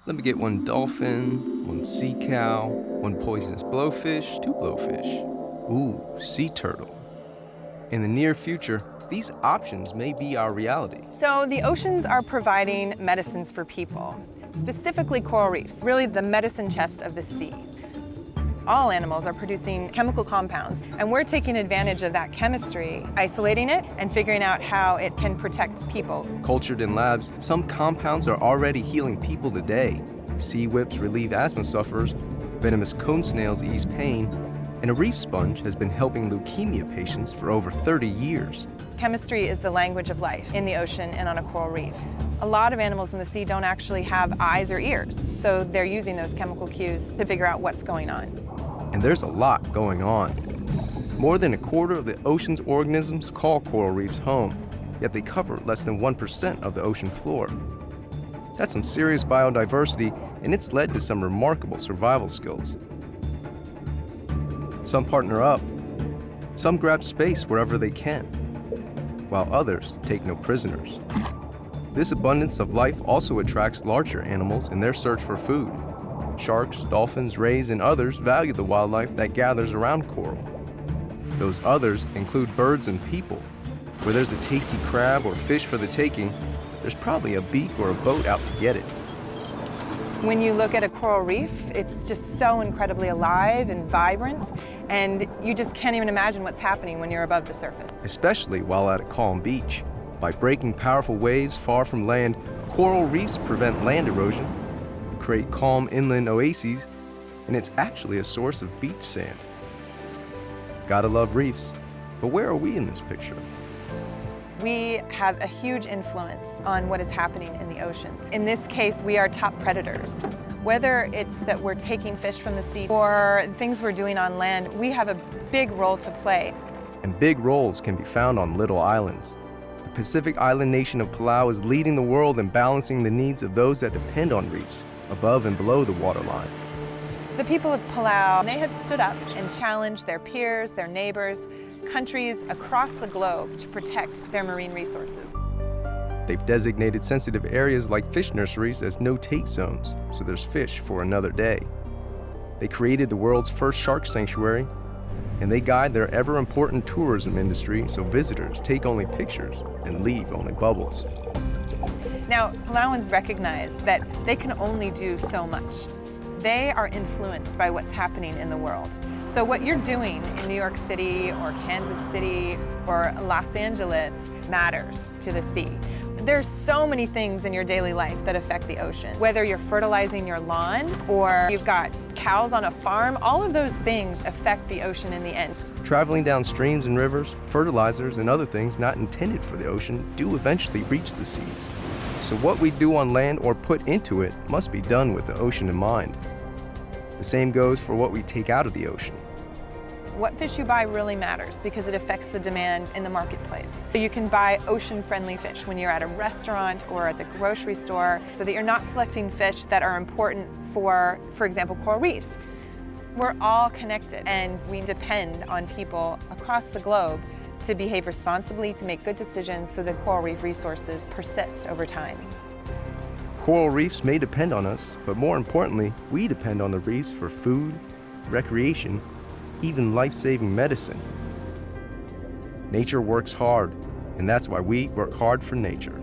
Let me get one dolphin, one sea cow, one poisonous blowfish, two blowfish. Ooh, sea turtle. In the near future, these options may be our reality. So the oceans are providing medicines for people, specifically coral reefs, really the medicine chest of the sea. All animals are producing chemical compounds, and we're taking advantage of that chemistry, isolating it, and figuring out how it can protect people. Cultured in labs, some compounds are already healing people today. Sea whips relieve asthma sufferers, venomous cone snails ease pain, and a reef sponge has been helping leukemia patients for over 30 years. Chemistry is the language of life in the ocean and on a coral reef. A lot of animals in the sea don't actually have eyes or ears, so they're using those chemical cues to figure out what's going on. And there's a lot going on. More than a quarter of the ocean's organisms call coral reefs home, yet they cover less than 1% of the ocean floor. That's some serious biodiversity, and it's led to some remarkable survival skills. Some partner up, some grab space wherever they can, while others take no prisoners. This abundance of life also attracts larger animals in their search for food. Sharks, dolphins, rays, and others value the wildlife that gathers around coral. Those others include birds and people. Where there's a tasty crab or fish for the taking, there's probably a beak or a boat out to get it. When you look at a coral reef, it's just so incredibly alive and vibrant, and you just can't even imagine what's happening when you're above the surface. Especially while at a calm beach. By breaking powerful waves far from land, coral reefs prevent land erosion, create calm inland oases, and it's actually a source of beach sand. Gotta love reefs, but where are we in this picture? We have a huge influence on what is happening in the oceans. In this case, we are top predators. Whether it's that we're taking fish from the sea or things we're doing on land, we have a big role to play. And big roles can be found on little islands. The Pacific island nation of Palau is leading the world in balancing the needs of those that depend on reefs, above and below the waterline. The people of Palau, they have stood up and challenged their peers, their neighbors, countries across the globe to protect their marine resources. They've designated sensitive areas like fish nurseries as no-take zones, so there's fish for another day. They created the world's first shark sanctuary, and they guide their ever-important tourism industry so visitors take only pictures and leave only bubbles. Now, Palauans recognize that they can only do so much. They are influenced by what's happening in the world. So what you're doing in New York City or Kansas City or Los Angeles matters to the sea. There's so many things in your daily life that affect the ocean. Whether you're fertilizing your lawn or you've got cows on a farm, all of those things affect the ocean in the end. Traveling down streams and rivers, fertilizers and other things not intended for the ocean do eventually reach the seas. So what we do on land or put into it must be done with the ocean in mind. The same goes for what we take out of the ocean. What fish you buy really matters because it affects the demand in the marketplace. So you can buy ocean-friendly fish when you're at a restaurant or at the grocery store so that you're not selecting fish that are important for example, coral reefs. We're all connected and we depend on people across the globe to behave responsibly, to make good decisions so that coral reef resources persist over time. Coral reefs may depend on us, but more importantly, we depend on the reefs for food, recreation, even life-saving medicine. Nature works hard, and that's why we work hard for nature.